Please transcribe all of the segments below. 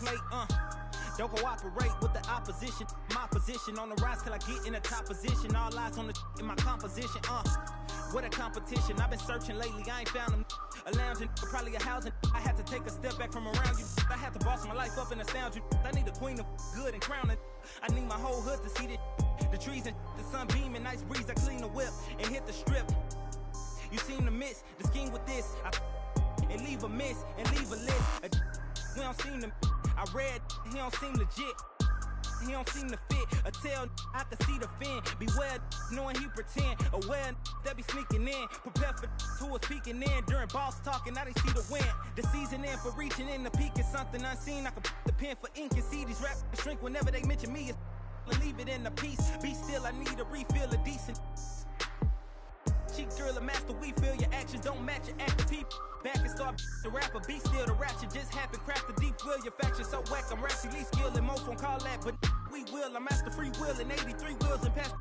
plate, Don't cooperate with the opposition. My position on the rise till I get in the top position. All eyes on the in my composition, What a competition. I've been searching lately, I ain't found them. A lounging, probably a housing. I had to take a step back from around you. I had to boss my life up and astound you. I need a queen of good and crown it. I need my whole hood to see it. The trees and the sun beaming, nice breeze. I clean the whip and hit the strip. You seem to miss the scheme with this. And leave a miss and leave a list. We don't seem to. I read, he don't seem legit. He don't seem to fit. A tell, I can see the fin. Beware, knowing he pretend. Aware, that be sneaking in. Prepare for who was peeking in. During boss talking, now they see the win. The season in for reaching in the peak is something unseen. I can put the pen for ink and see these rap shrink whenever they mention me. Leave it in the piece. Be still, I need a refill of decent. Cheek drill a master, we feel your actions don't match your active people. Back and start the rapper, be still the ratchet just happen. Craft the deep will, your faction so whack. I'm rationally skilled and most won't call that, but we will. I'm master free will and 83 wheels and pass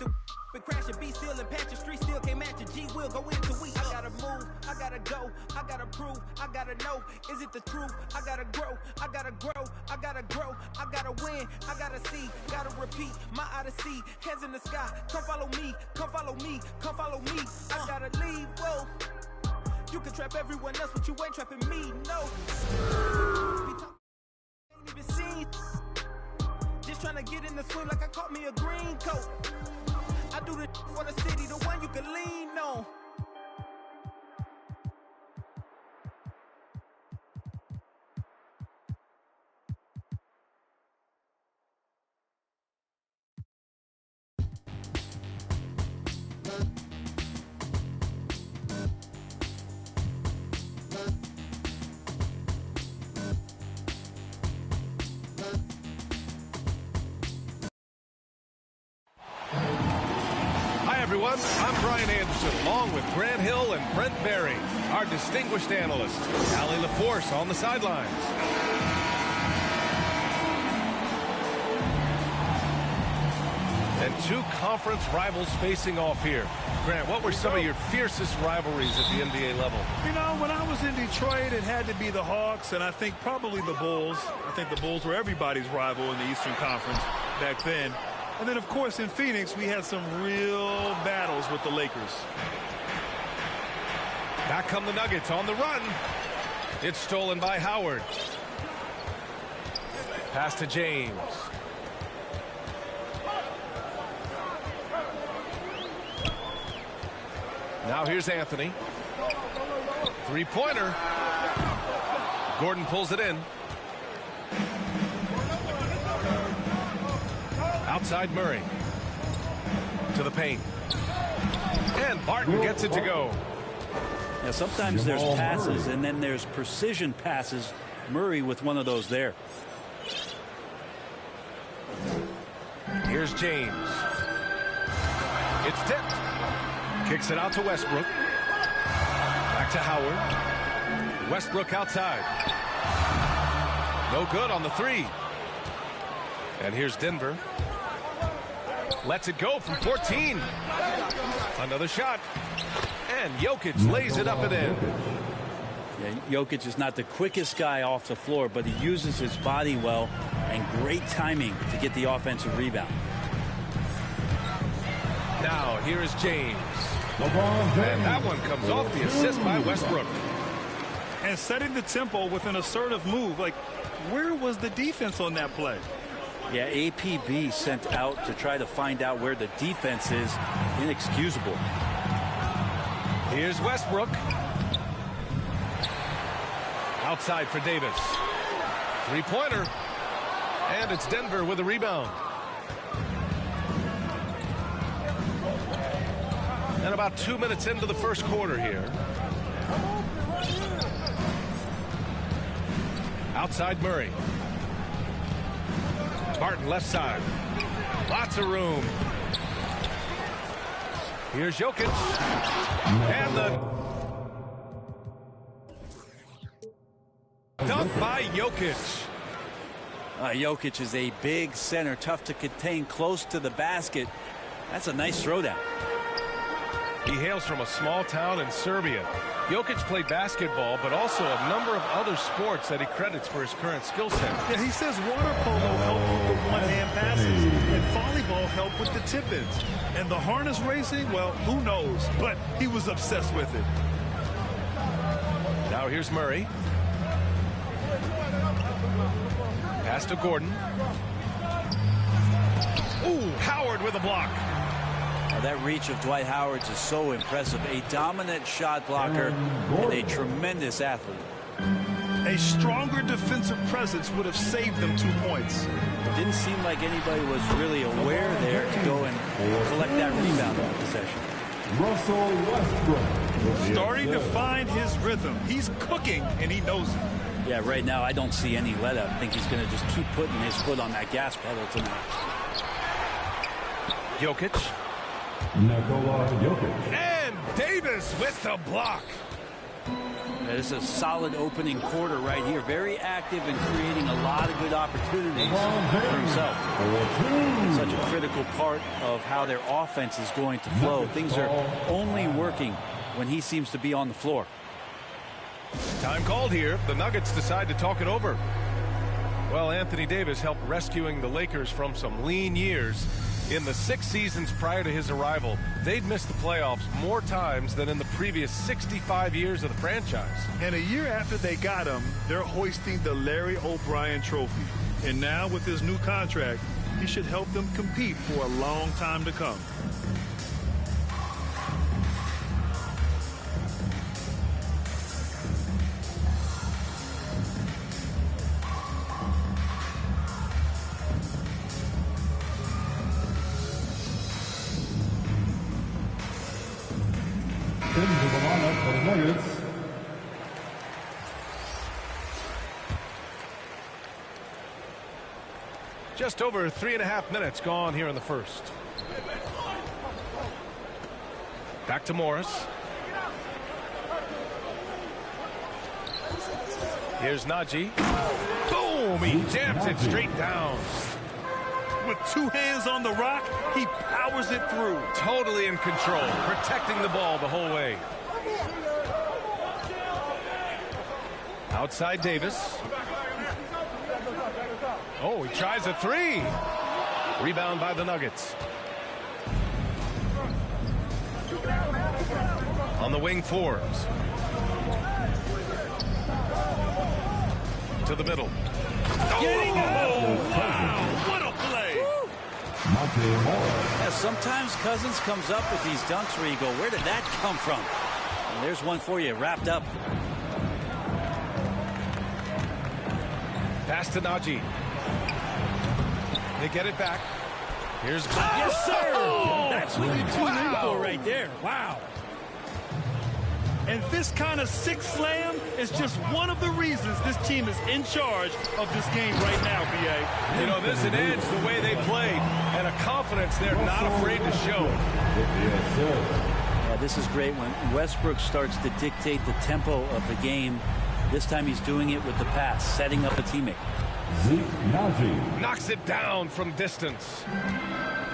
it. Been crashing, be still and patch your street still can't match a G will go into we. I gotta move, I gotta go, I gotta prove, I gotta know, is it the truth? I gotta grow, I gotta grow, I gotta grow, I gotta win, I gotta see, gotta repeat, my odyssey, hands in the sky, come follow me, come follow me, come follow me, I gotta leave, whoa. You can trap everyone else, but you ain't trapping me, no. Ain't even seen. Just trying to get in the swing like I caught me a green coat. I do this for the city, the one you can lean on. Everyone, I'm Brian Anderson, along with Grant Hill and Brent Barry, our distinguished analysts. Allie LaForce on the sidelines. And two conference rivals facing off here. Grant, what were some of your fiercest rivalries at the NBA level? You know, when I was in Detroit, it had to be the Hawks, and I think probably the Bulls. I think the Bulls were everybody's rival in the Eastern Conference back then. And then, of course, in Phoenix, we had some real battles with the Lakers. Back come the Nuggets on the run. It's stolen by Howard. Pass to James. Now here's Anthony. Three-pointer. Gordon pulls it in. Outside Murray. To the paint. And Barton gets it to go. Yeah, sometimes there's passes and then there's precision passes. Murray with one of those there. Here's James. It's tipped. Kicks it out to Westbrook. Back to Howard. Westbrook outside. No good on the three. And here's Denver. Lets it go from 14. Another shot. And Jokic lays it up and in. Yeah, Jokic is not the quickest guy off the floor, but he uses his body well and great timing to get the offensive rebound. Now here is James. And that one comes off the assist by Westbrook. And setting the tempo with an assertive move. Like, where was the defense on that play? Yeah, APB sent out to try to find out where the defense is. Inexcusable. Here's Westbrook. Outside for Davis. Three-pointer. And it's Denver with a rebound. And about 2 minutes into the first quarter here. Outside Murray. Barton left side. Lots of room. Here's Jokic. And the dunk by Jokic. Jokic is a big center, tough to contain close to the basket. That's a nice throwdown. He hails from a small town in Serbia. Jokic played basketball, but also a number of other sports that he credits for his current skill set. Yeah, he says water polo helped with the one-hand passes, and volleyball helped with the tip-ins. And the harness racing, well, who knows? But he was obsessed with it. Now here's Murray. Pass to Gordon. Ooh, Howard with a block. That reach of Dwight Howard is so impressive. A dominant shot blocker and a tremendous athlete. A stronger defensive presence would have saved them 2 points. It didn't seem like anybody was really aware there to go and collect that rebound on possession. Russell Westbrook. Starting to find his rhythm. He's cooking, and he knows it. Yeah, right now I don't see any let up. I think he's going to just keep putting his foot on that gas pedal tonight. Jokic. Nikola Jokic. And Davis with the block. Yeah, this is a solid opening quarter right here. Very active and creating a lot of good opportunities for himself. Such a critical part of how their offense is going to flow. Things are only working when he seems to be on the floor. Time called here. The Nuggets decide to talk it over. Well, Anthony Davis helped rescuing the Lakers from some lean years. In the 6 seasons prior to his arrival, they'd missed the playoffs more times than in the previous 65 years of the franchise. And a year after they got him, they're hoisting the Larry O'Brien Trophy. And now with his new contract, he should help them compete for a long time to come. Into the lineup for the Nuggets. Just over 3.5 minutes gone here in the first. Back to Morris. Here's Najee. Boom! He jams it straight down. With 2 hands on the rock, he powers it through. Totally in control, protecting the ball the whole way. Outside Davis. Oh, he tries a 3. Rebound by the Nuggets. On the wing, Forbes. To the middle. Oh, wow, what a play. Yeah, sometimes Cousins comes up with these dunks where you go, where did that come from? And there's one for you, wrapped up. Pass to Najee. They get it back. Here's Yes, sir! Oh, That's what you tune in for right there. Wow. And this kind of 6 slam is just one of the reasons this team is in charge of this game right now, B.A. You know, there's an edge the way they played and a confidence they're not afraid to show. Yeah, this is great when Westbrook starts to dictate the tempo of the game. This time he's doing it with the pass, setting up a teammate. Knocks it down from distance.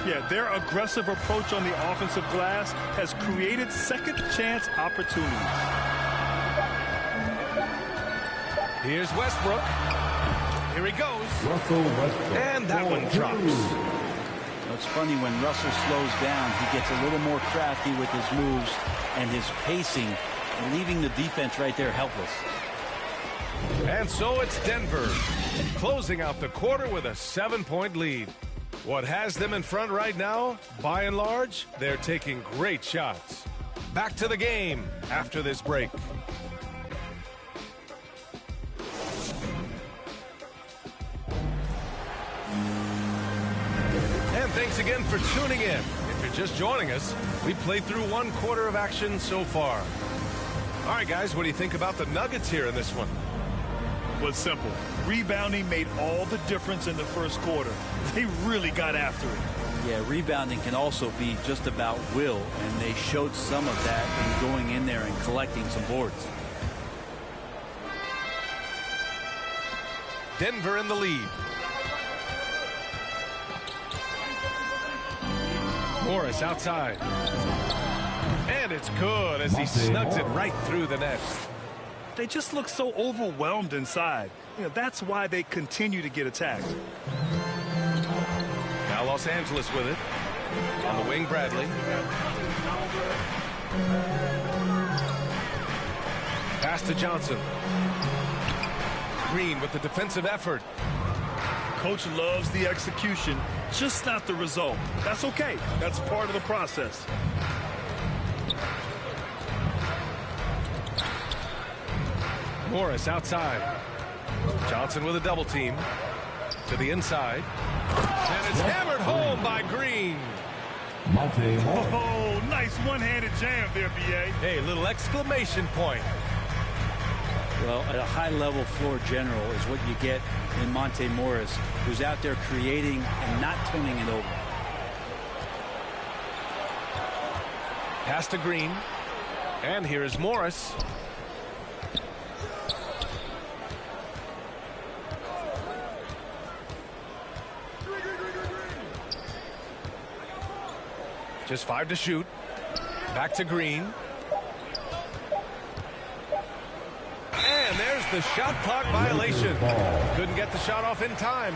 Yeah, their aggressive approach on the offensive glass has created second chance opportunities. Here's Westbrook. Here he goes. Russell Westbrook. And that one drops. It's funny when Russell slows down, he gets a little more crafty with his moves and his pacing, and leaving the defense right there helpless. And so it's Denver closing out the quarter with a 7-point lead. What has them in front right now, by and large, they're taking great shots. Back to the game after this break. And thanks again for tuning in. If you're just joining us, we played through 1 quarter of action so far. All right, guys, what do you think about the Nuggets here in this one? Was simple. Rebounding made all the difference in the first quarter. They really got after it. Yeah, rebounding can also be just about will, and they showed some of that in going in there and collecting some boards. Denver in the lead. Morris outside. And And it's good as he snugs it right through the net. They just look so overwhelmed inside. That's why they continue to get attacked. Now Los Angeles with it. On the wing, Bradley. Pass to Johnson. Green with the defensive effort. Coach loves the execution, just not the result. That's okay. That's part of the process. Morris outside. Johnson with a double team. To the inside. And it's hammered home by Green. Monte Morris. Oh, nice one-handed jam there, B.A. Hey, little exclamation point. Well, at a high-level floor general is what you get in Monte Morris, who's out there creating and not turning it over. Pass to Green. And here is Morris. Just 5 to shoot. Back to Green. And there's the shot clock violation. Couldn't get the shot off in time.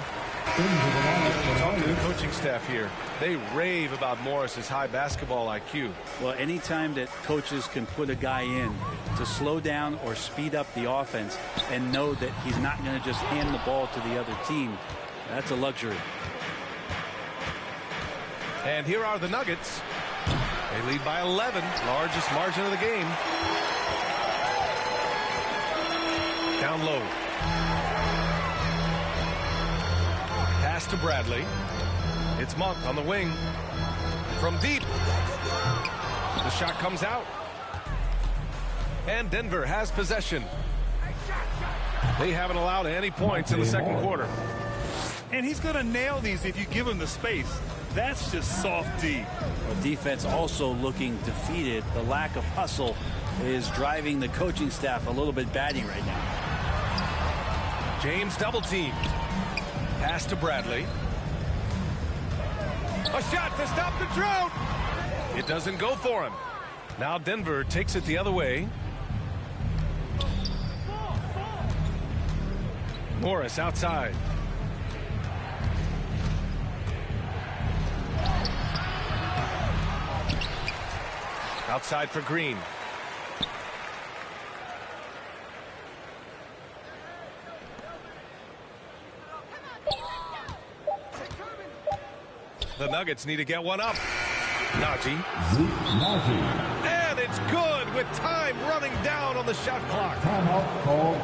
Talk to the coaching staff here. They rave about Morris's high basketball IQ. Well, anytime that coaches can put a guy in to slow down or speed up the offense and know that he's not going to just hand the ball to the other team, that's a luxury. And here are the Nuggets. They lead by 11, largest margin of the game. Down low. Pass to Bradley. It's Monk on the wing. From deep. The shot comes out. And Denver has possession. They haven't allowed any points in the second quarter. And he's going to nail these if you give him the space. That's just soft D. Well, defense also looking defeated. The lack of hustle is driving the coaching staff a little bit batty right now. James double teamed. Pass to Bradley. A shot to stop the drought. It doesn't go for him. Now Denver takes it the other way. Morris outside. Outside for Green. The Nuggets need to get one up. Najee. And it's good with time running down on the shot clock.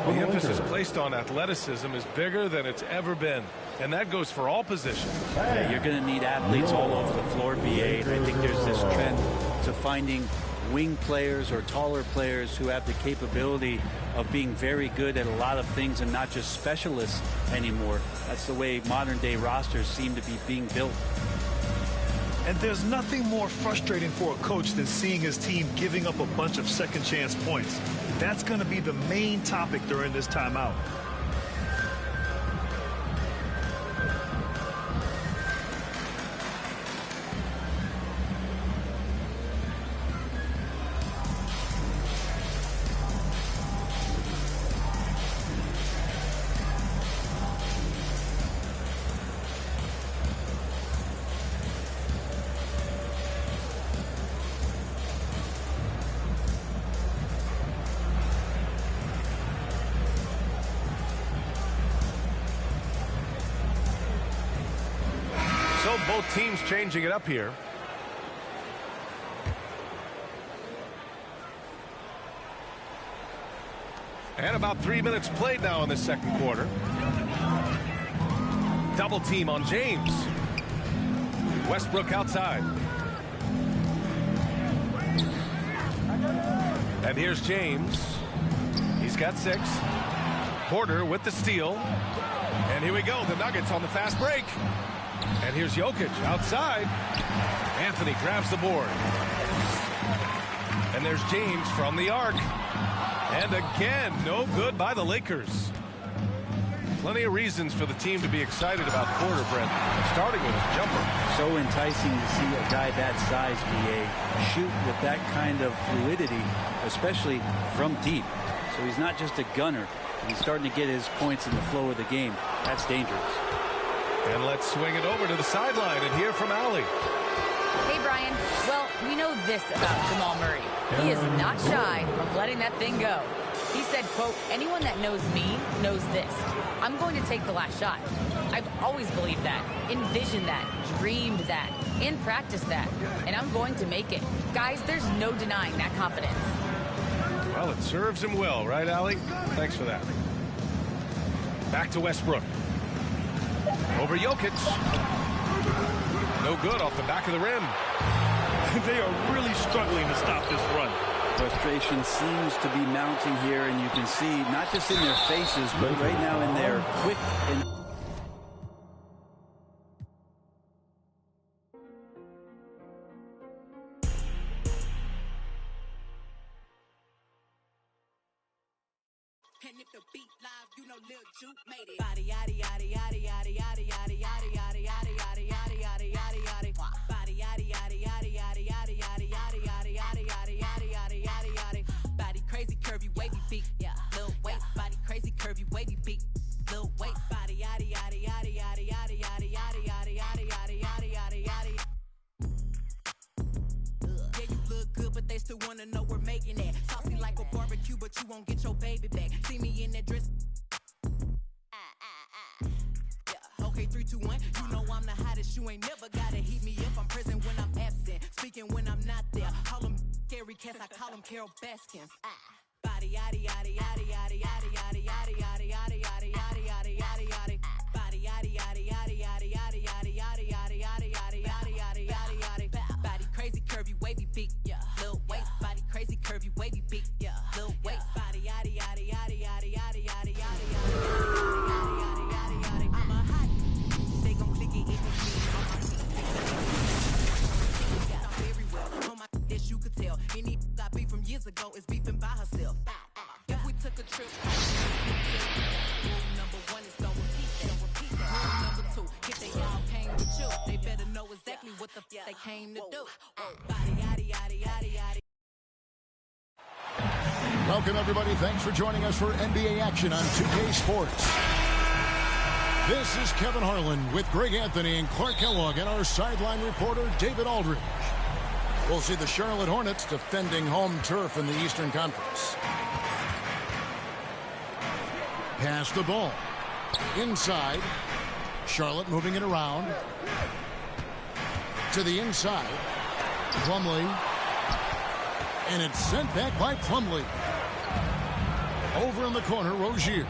The emphasis placed on athleticism is bigger than it's ever been. And that goes for all positions. Yeah, you're going to need athletes all over the floor, BA. I think there's this trend to finding wing players or taller players who have the capability of being very good at a lot of things and not just specialists anymore. That's the way modern day rosters seem to be being built. And there's nothing more frustrating for a coach than seeing his team giving up a bunch of second chance points. That's going to be the main topic during this timeout. Both teams changing it up here. And about 3 minutes played now in the second quarter. Double team on James. Westbrook outside. And here's James. He's got 6. Porter with the steal. And here we go. The Nuggets on the fast break. And here's Jokic outside. Anthony grabs the board. And there's James from the arc. And again, no good by the Lakers. Plenty of reasons for the team to be excited about Porter, Brent, starting with his jumper. So enticing to see a guy that size, BA, shoot with that kind of fluidity, especially from deep. So he's not just a gunner. He's starting to get his points in the flow of the game. That's dangerous. And let's swing it over to the sideline and hear from Allie. Hey, Brian. Well, we know this about Jamal Murray. He is not shy of letting that thing go. He said, quote, anyone that knows me knows this. I'm going to take the last shot. I've always believed that, envisioned that, dreamed that, and practiced that. And I'm going to make it. Guys, there's no denying that confidence. Well, it serves him well, right, Allie? Thanks for that. Back to Westbrook. Over Jokic. No good off the back of the rim. They are really struggling to stop this run. Frustration seems to be mounting here, and you can see not just in their faces, but right now in their quick and... And if the beat live, you know Lil Juke made it. Body yaddy yaddy yaddy yaddy yaddy yaddy yaddy yaddy yaddy yaddy yaddy yaddy yaddy yaddy. Body yaddy yaddy yaddy yaddy yaddy yaddy yaddy yaddy yaddy yaddy yaddy yaddy yaddy yaddy. Body crazy curvy wavy beat, yeah. Lil waist, body crazy curvy wavy beat. Lil waist, body yaddy yaddy yaddy yaddy yaddy yaddy yaddy yaddy yaddy yaddy yaddy yaddy yaddy. Yeah, you look good, but they still wanna know we're making it. Saucy like a barbecue, but you won't get your baby back. See me in that dress. Yeah, okay, 3, 2, 1. You know I'm the hottest. You ain't never gotta heat me up. I'm present when I'm absent, speaking when I'm not there. Call them scary cats, I call them Carol Baskins. Body yaddy yaddy yaddy yaddy yaddy yaddy yaddy yaddy yaddy yaddy yaddy yaddy yaddy yaddy. Body yaddy yaddy yaddy yaddy yaddy yaddy yaddy yaddy yaddy yaddy yaddy yaddy yaddy yaddy. Body crazy curvy wavy beat, yeah. Lil waist, body crazy curvy wavy beat, yeah. Lil waist, body yaddy yaddy yaddy yaddy yaddy yaddy yaddy yaddy yaddy yaddy yaddy. I'm a hot. They gon' click it if it's me on my feet. I'm very well on my as you could tell. Any I beef from years ago is beefing by herself. If we took a trip, rule number 1 is don't repeat that. Rule number 2, if they all came with you, they better know exactly what the they came to do. Body yaddy yaddy yaddy yaddy. Welcome, everybody. Thanks for joining us for NBA action on 2K Sports. This is Kevin Harlan with Greg Anthony and Clark Kellogg and our sideline reporter, David Aldridge. We'll see the Charlotte Hornets defending home turf in the Eastern Conference. Pass the ball. Inside. Charlotte moving it around. To the inside. Plumlee. And it's sent back by Plumlee. Over in the corner, Rozier.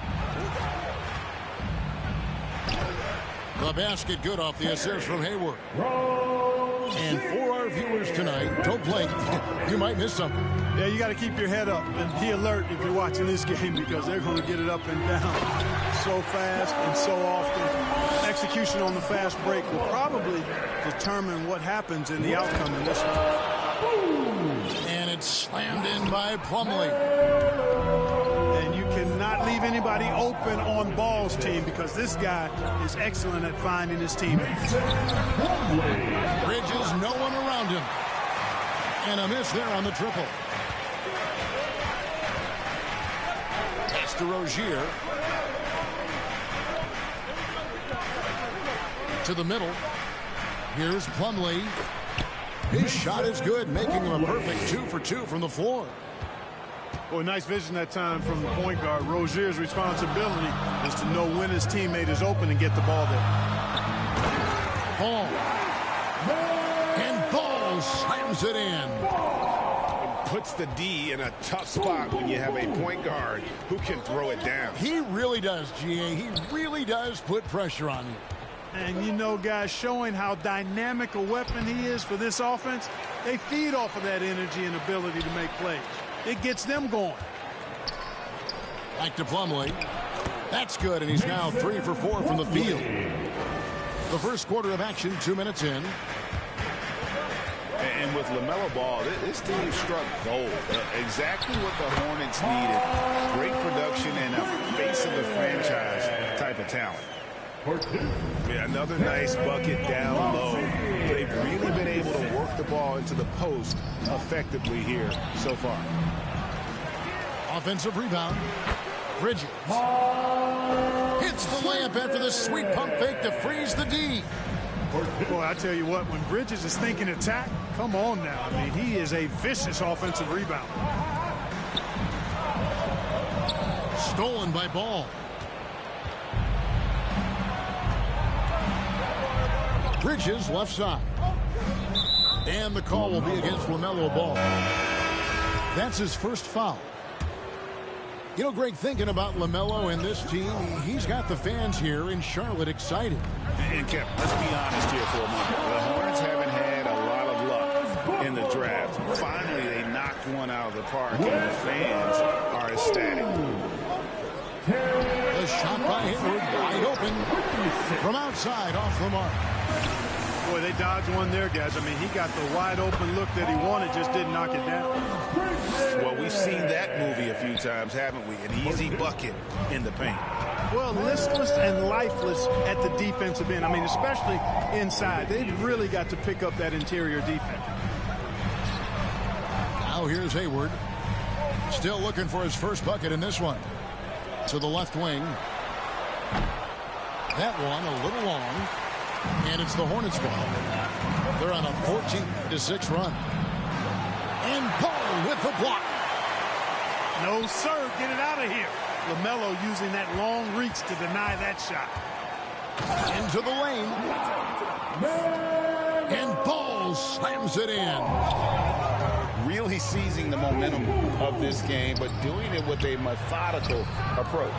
The basket good off the assist from Hayward. And for our viewers tonight, don't blink. You might miss something. Yeah, you got to keep your head up and be alert if you're watching this game because they're going to get it up and down so fast and so often. Execution on the fast break will probably determine what happens in the outcome in this one. And it's slammed in by Plumlee. And you cannot leave anybody open on balls, team, because this guy is excellent at finding his teammates. Bridges, no one around him. And a miss there on the triple. Pass to Rozier. To the middle. Here's Plumlee. His shot is good, making him a perfect 2 for 2 from the floor. Boy, nice vision that time from the point guard. Rozier's responsibility is to know when his teammate is open and get the ball there. Ball. And Ball slams it in. Puts the D in a tough spot when you have a point guard who can throw it down. He really does, GA. He really does put pressure on you. And you know, guys, showing how dynamic a weapon he is for this offense, they feed off of that energy and ability to make plays. It gets them going. Back to Plumlee. That's good, and he's now 3 for 4 from the field. The first quarter of action, 2 minutes in. And with LaMelo Ball, this team struck gold. Exactly what the Hornets needed. Great production and a face of the franchise type of talent. Yeah, another nice bucket down low. They've really been able to work the ball into the post effectively here so far. Offensive rebound. Bridges hits the layup after the sweet pump fake to freeze the D. Boy, I tell you what, when Bridges is thinking attack, come on now. I mean, he is a vicious offensive rebound. Stolen by Ball. Bridges left side. And the call will be against LaMelo Ball. That's his first foul. You know, Greg, thinking about LaMelo and this team, he's got the fans here in Charlotte excited. And Kevin, let's be honest here for a moment. The Hornets haven't had a lot of luck in the draft. Finally, they knocked one out of the park, and the fans are ecstatic. A shot by Hayward, wide open from outside, off the mark. Boy, they dodged one there, guys. I mean, he got the wide open look that he wanted, just didn't knock it down. Well, we've seen that movie a few times, haven't we? An easy bucket in the paint. Well, listless and lifeless at the defensive end. I mean, especially inside. They've really got to pick up that interior defense. Now here's Hayward. Still looking for his first bucket in this one. To the left wing. That one a little long. And it's the Hornets ball. They're on a 14-6 run. And Paul with the block. No, sir. Get it out of here. LaMelo using that long reach to deny that shot. Into the lane. And Paul slams it in. Really seizing the momentum of this game, but doing it with a methodical approach.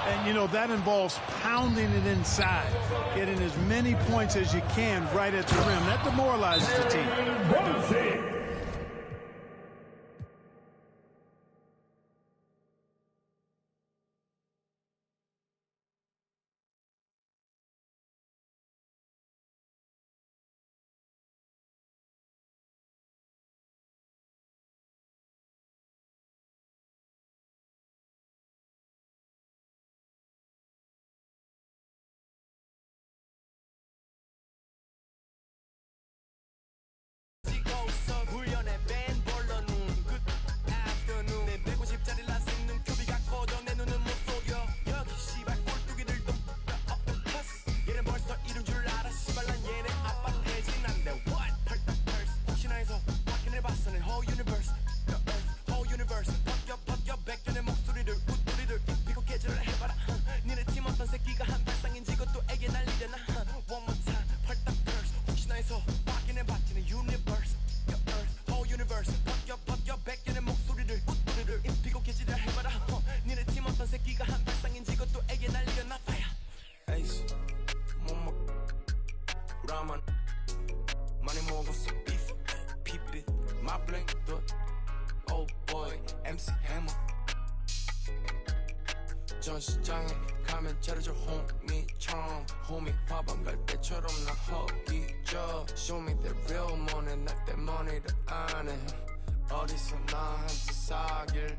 And, you know, that involves pounding it inside, getting as many points as you can right at the rim. That demoralizes the team. 전시장에 가면 차려줘 호미처럼 호미 화방 갈 때처럼 나 허기져 Show me the real money 날 때 money를 안 해 어디서 나한테 사길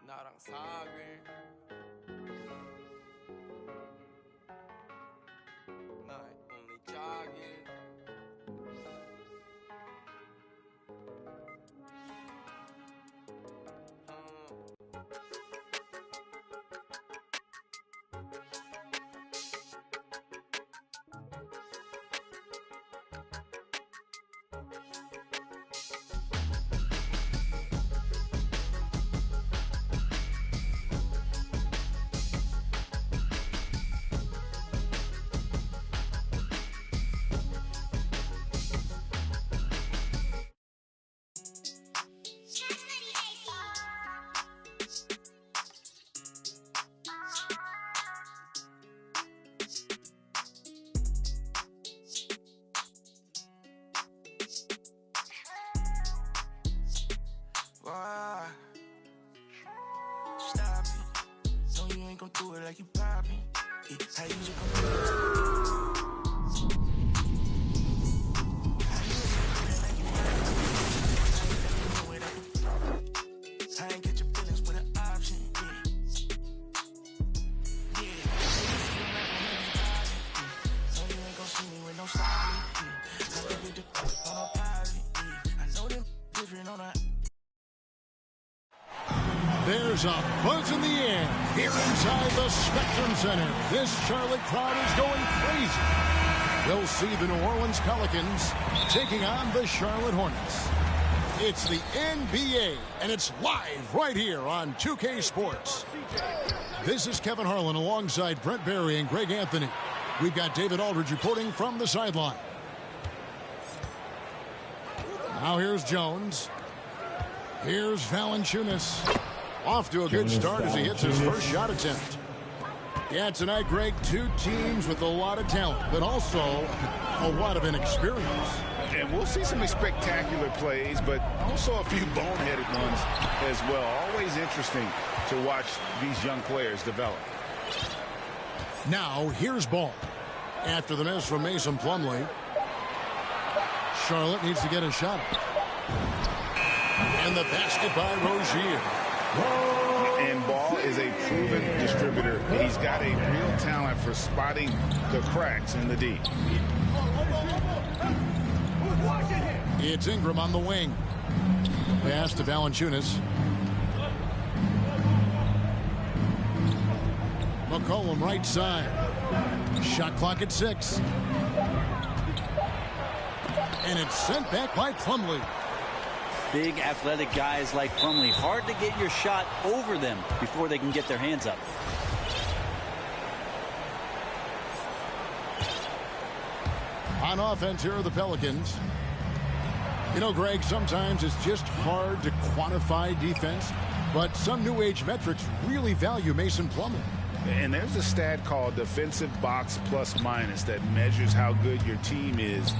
나랑 사길 나의 only jogging Why? Stop it. No, you ain't gon' do it like you poppin'. How you just gon' do it? if you know that. There's a buzz in the air here inside the Spectrum Center. This Charlotte crowd is going crazy. They'll see the New Orleans Pelicans taking on the Charlotte Hornets. It's the NBA, and it's live right here on 2K Sports. This is Kevin Harlan alongside Brent Barry and Greg Anthony. We've got David Aldridge reporting from the sideline. Now here's Jones. Here's Valanciunas. Off to a good start as he hits his first shot attempt. Yeah, tonight, Greg, two teams with a lot of talent, but also a lot of inexperience. And we'll see some spectacular plays, but also a few boneheaded ones as well. Always interesting to watch these young players develop. Now, here's Ball. After the miss from Mason Plumlee, Charlotte needs to get a shot. And the basket by Rozier. And Ball is a proven distributor. He's got a real talent for spotting the cracks in the D. It's Ingram on the wing. Pass to Valanciunas. McCollum right side. Shot clock at 6. And it's sent back by Plumlee. Big athletic guys like Plumlee. Hard to get your shot over them before they can get their hands up. On offense, here are the Pelicans. You know, Greg, sometimes it's just hard to quantify defense, but some new age metrics really value Mason Plumlee. And there's a stat called defensive box plus minus that measures how good your team is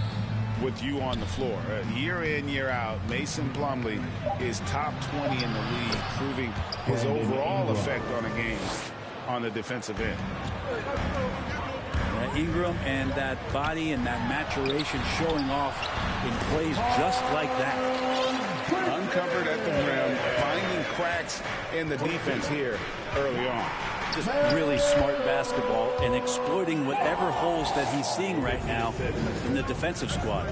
with you on the floor. Year in, year out, Mason Plumlee is top 20 in the league, proving his overall effect on a game on the defensive end. Ingram and that body and that maturation showing off in plays just like that. Uncovered at the rim, finding cracks in the defense here early on. Just really smart basketball and exploiting whatever holes that he's seeing right now in the defensive squad.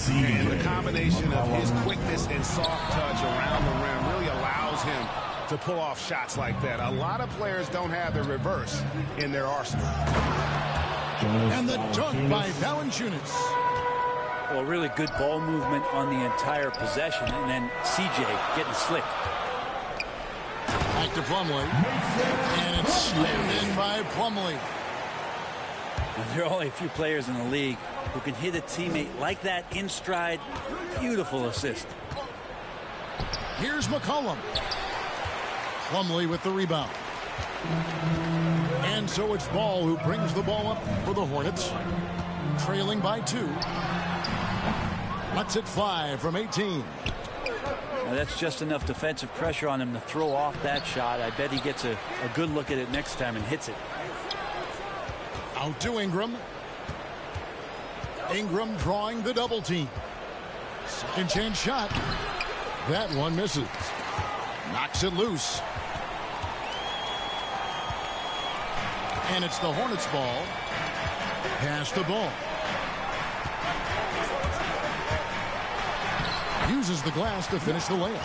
And the combination of his quickness and soft touch around the rim really allows him to pull off shots like that. A lot of players don't have the reverse in their arsenal. And the dunk by Valanciunas. Well, really good ball movement on the entire possession, and then CJ getting slick. Back to Plumlee. And it's slammed in by Plumlee. There are only a few players in the league who can hit a teammate like that in stride. Beautiful assist. Here's McCollum. Plumlee with the rebound. And so it's Ball who brings the ball up for the Hornets. Trailing by 2. Lets it fly from 18. Now that's just enough defensive pressure on him to throw off that shot. I bet he gets a good look at it next time and hits it. Out to Ingram. Ingram drawing the double team. Second chance shot. That one misses. Knocks it loose. And it's the Hornets ball. Pass the ball. Uses the glass to finish the layup.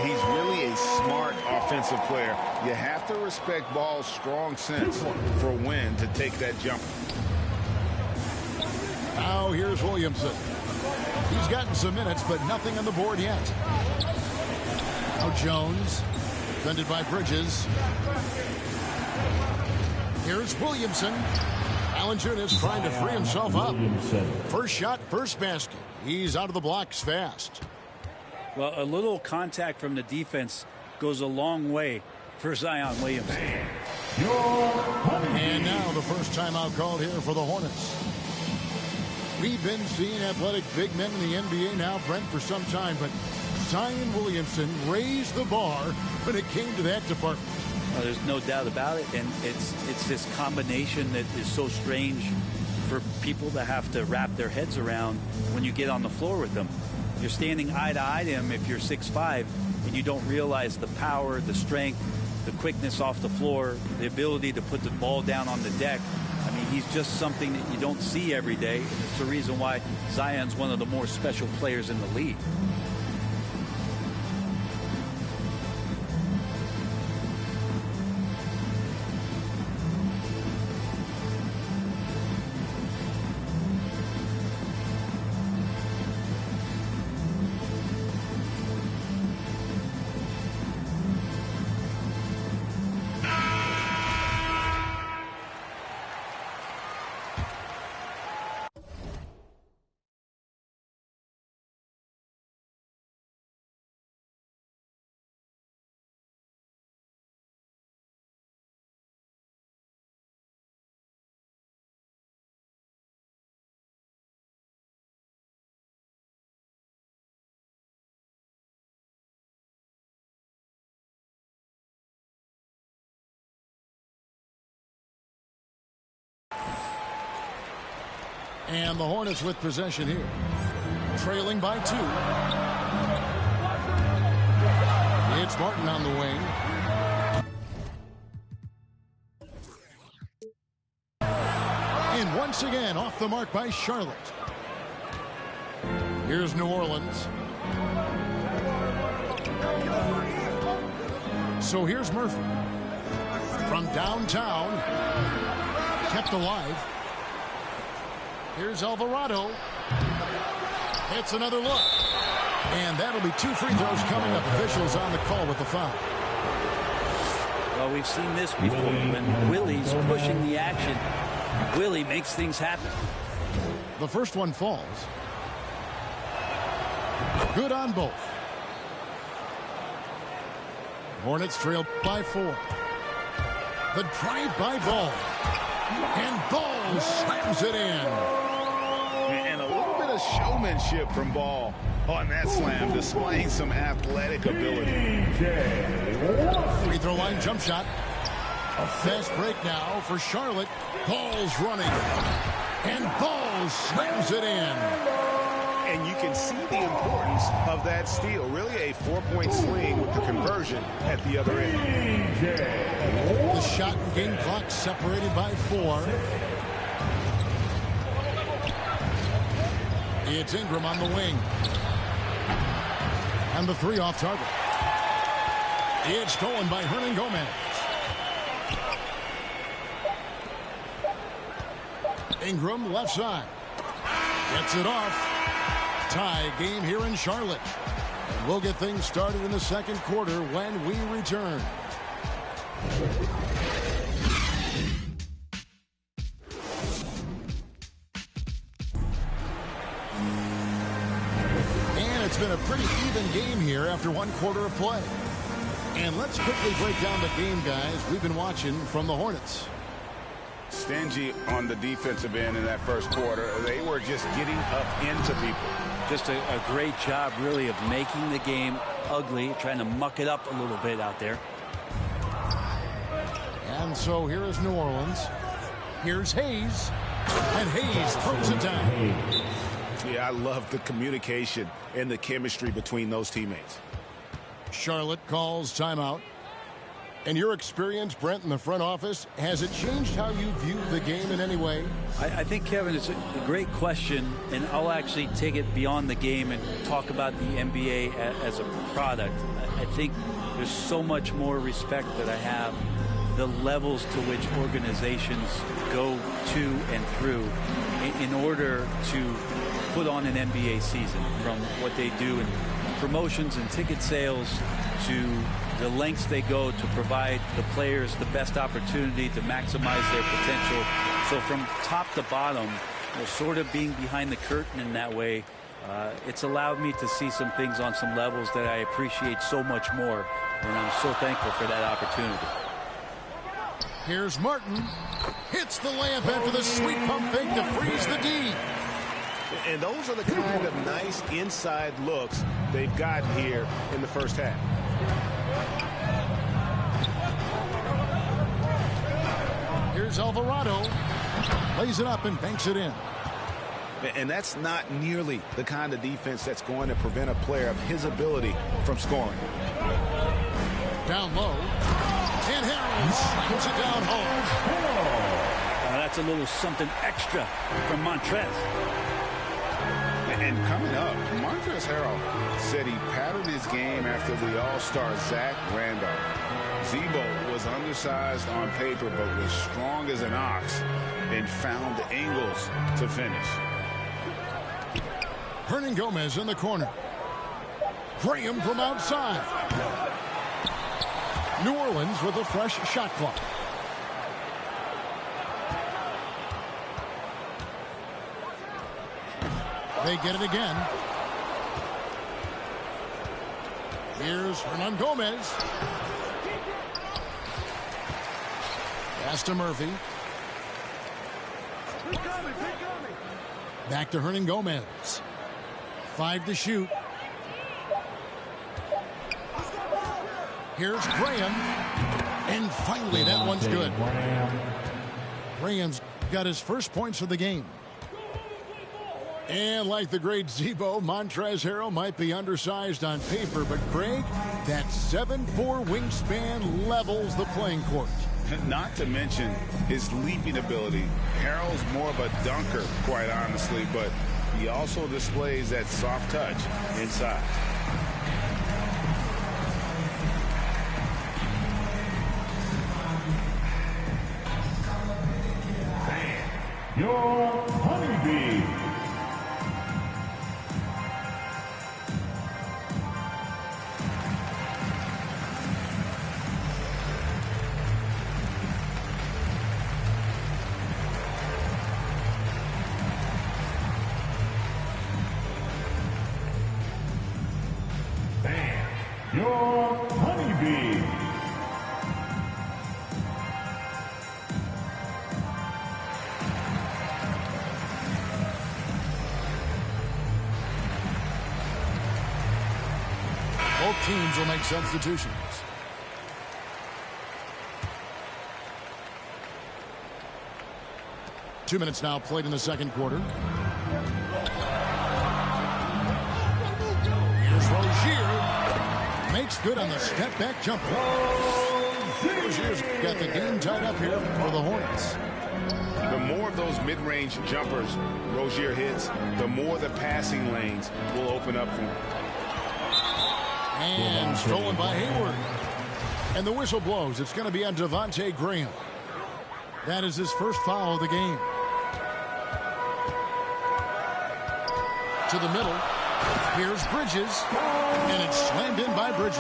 He's really a smart offensive player. You have to respect Ball's strong sense for when to take that jumper. Now here's Williamson. He's gotten some minutes, but nothing on the board yet. Now Jones, defended by Bridges. Here's Williamson. Valanciunas trying to free himself up. First shot, first basket. He's out of the blocks fast. Well, a little contact from the defense goes a long way for Zion Williamson. And now the first timeout called here for the Hornets. We've been seeing athletic big men in the NBA now, Brent, for some time, but Zion Williamson raised the bar when it came to that department. Well, there's no doubt about it, and it's this combination that is so strange for people to have to wrap their heads around when you get on the floor with them. You're standing eye to eye to him if you're 6'5", and you don't realize the power, the strength, the quickness off the floor, the ability to put the ball down on the deck. I mean, he's just something that you don't see every day. And it's the reason why Zion's one of the more special players in the league. And the Hornets with possession here. Trailing by 2. It's Martin on the wing. And once again off the mark by Charlotte. Here's New Orleans. So here's Murphy. From downtown. Kept alive. Here's Alvarado. It's another look. And that'll be 2 free throws coming up. Officials on the call with the foul. Well, we've seen this before. When Willie's pushing the action, Willie makes things happen. The first one falls. Good on both. Hornets trail by 4. The drive-by Ball. And Ball slams it in. And a little bit of showmanship from Ball on that slam, displaying some athletic ability. Free throw line jump shot. A fast break now for Charlotte. Ball's running. And Ball slams it in. And you can see the importance of that steal. Really a 4-point swing with the conversion at the other end. The shot and game clock separated by 4. It's Ingram on the wing. And the 3 off target. It's stolen by Hernan Gomez. Ingram left side. Gets it off. Tie game here in Charlotte. And we'll get things started in the second quarter when we return. And it's been a pretty even game here after 1 quarter of play. And let's quickly break down the game, guys. We've been watching from the Hornets. Stingy on the defensive end in that first quarter. They were just getting up into people. Just a great job, really, of making the game ugly, trying to muck it up a little bit out there. And so here is New Orleans. Here's Hayes. And Hayes throws it down. Yeah, I love the communication and the chemistry between those teammates. Charlotte calls timeout. And your experience, Brent, in the front office, has it changed how you view the game in any way? I think, Kevin, it's a great question, and I'll actually take it beyond the game and talk about the NBA as a product. I think there's so much more respect that I have, the levels to which organizations go to and through in order to put on an NBA season, from what they do in promotions and ticket sales to the lengths they go to provide the players the best opportunity to maximize their potential. So from top to bottom, sort of being behind the curtain in that way, it's allowed me to see some things on some levels that I appreciate so much more, and I'm so thankful for that opportunity. Here's Martin. Hits the layup after the sweet pump fake to freeze the D. And those are the kind of nice inside looks they've gotten here in the first half. Here's Alvarado. Lays it up and banks it in. And that's not nearly the kind of defense that's going to prevent a player of his ability from scoring. Down low. And Harris slams it down home. that's a little something extra from Montrez. And coming up, Montrezl Harrell said he patterned his game after the All-Star Zach Randolph. Z-Bo was undersized on paper but was strong as an ox and found angles to finish. Hernangomez in the corner. Graham from outside. New Orleans with a fresh shot clock. They get it again. Here's Hernangomez. Pass to Murphy. Back to Hernangomez. 5 to shoot. Here's Graham. And finally, that one's good. Graham's got his first points of the game. And like the great Z-Bo, Montrezl Harrell might be undersized on paper, but Craig, that 7'4" wingspan levels the playing court. Not to mention his leaping ability. Harrell's more of a dunker, quite honestly, but he also displays that soft touch inside. Your Honeybee. Your Honeybee. Both teams will make substitutions. Two minutes now played in the second quarter. Here's Rozier. Makes good on the step-back jumper. Rozier's got the game tied up here for the Hornets. The more of those mid-range jumpers Rozier hits, the more the passing lanes will open up for him. And stolen by Hayward. And the whistle blows. It's going to be on Devontae Graham. That is his first foul of the game. To the middle. Here's Bridges. And it's slammed in by Bridges.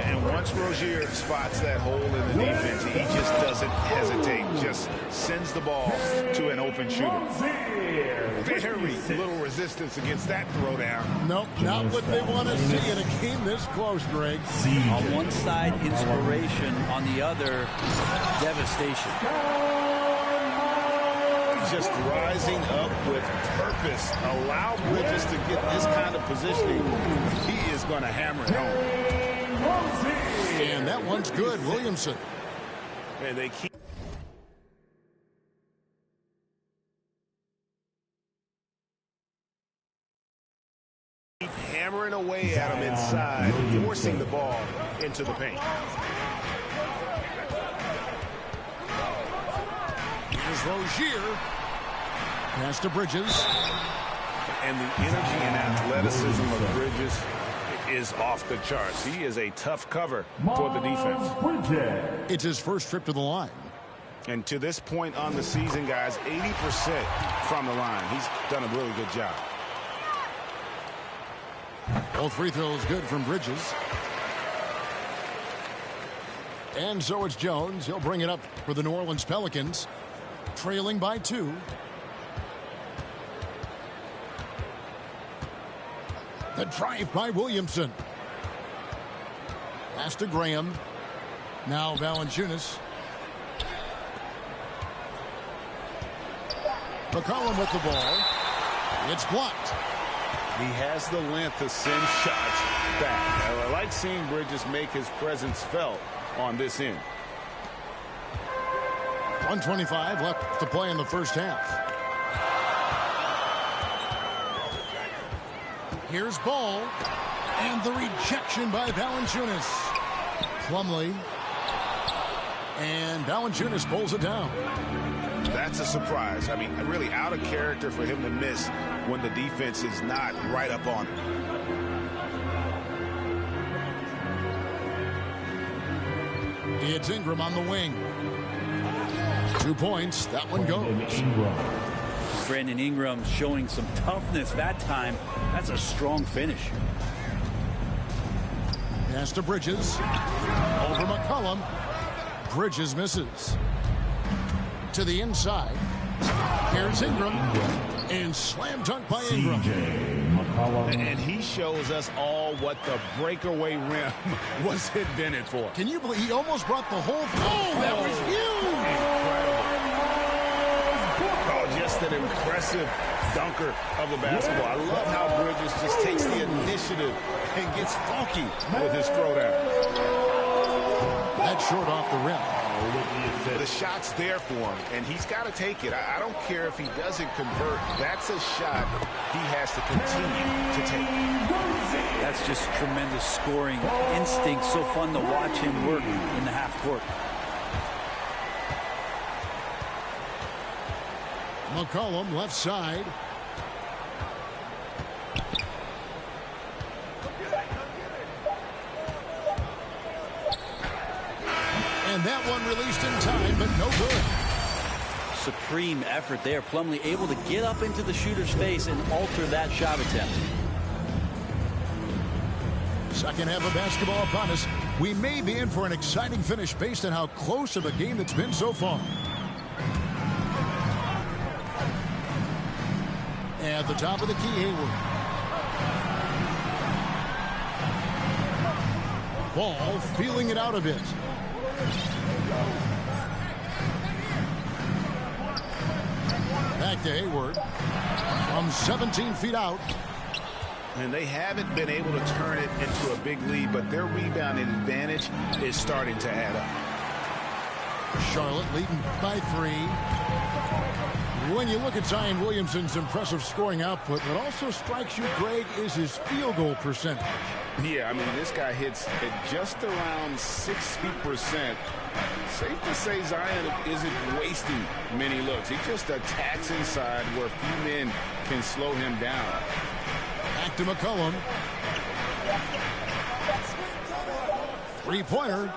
And once Rozier spots that hole in the defense, he just doesn't hesitate. Just sends the ball to an open shooter. Very little resistance against that throwdown. Nope, not what they want to see in a game this close, Greg. On one side, inspiration. On the other, devastation. Just rising up with purpose. Allow Bridges to get this kind of positioning. He is going to hammer it home. And that one's good, Williamson. And they keep hammering away at him inside, forcing the ball into the paint. Here's Rozier. Pass to Bridges. And the energy and athleticism of Bridges is off the charts. He is a tough cover for the defense. It's his first trip to the line. And to this point on the season, guys, 80% from the line. He's done a really good job. Both free throws good from Bridges. And so it's Jones. He'll bring it up for the New Orleans Pelicans. Trailing by 2. The drive by Williamson. Pass to Graham. Now Valanciunas. McCollum with the ball. It's blocked. He has the length to send shots back. I like seeing Bridges make his presence felt on this end. 1:25 left to play in the first half. Here's Ball. And the rejection by Valanciunas. Plumlee. And Valanciunas pulls it down. That's a surprise. I mean, really out of character for him to miss when the defense is not right up on him. It's Ingram on the wing. 2 points. That one goes. Brandon Ingram showing some toughness that time. That's a strong finish. Pass to Bridges. Over McCollum. Bridges misses. To the inside. Here's Ingram. And slam dunk by Ingram. And he shows us all what the breakaway rim was invented for. Can you believe he almost brought the whole thing? Oh, that was huge! Oh, just an impressive dunker of the basketball. I love how Bridges just takes the initiative and gets funky with his throwdown. That's short off the rim. The shot's there for him, and he's got to take it. I don't care if he doesn't convert. That's a shot he has to continue to take. That's just tremendous scoring instinct. So fun to watch him work in the half court. McCollum left side. And that one released in time, but no good. Supreme effort there. Plumlee able to get up into the shooter's face and alter that shot attempt. Second half of basketball upon us. We may be in for an exciting finish based on how close of a game it's been so far. At the top of the key, Hayward. Ball feeling it out a bit. Back to Hayward. From 17 feet out. And they haven't been able to turn it into a big lead, but their rebounding advantage is starting to add up. Charlotte leading by 3. When you look at Zion Williamson's impressive scoring output, what also strikes you, Greg, is his field goal percentage. Yeah, I mean, this guy hits at just around 60%. Safe to say Zion isn't wasting many looks. He just attacks inside where few men can slow him down. Back to McCollum. 3-pointer.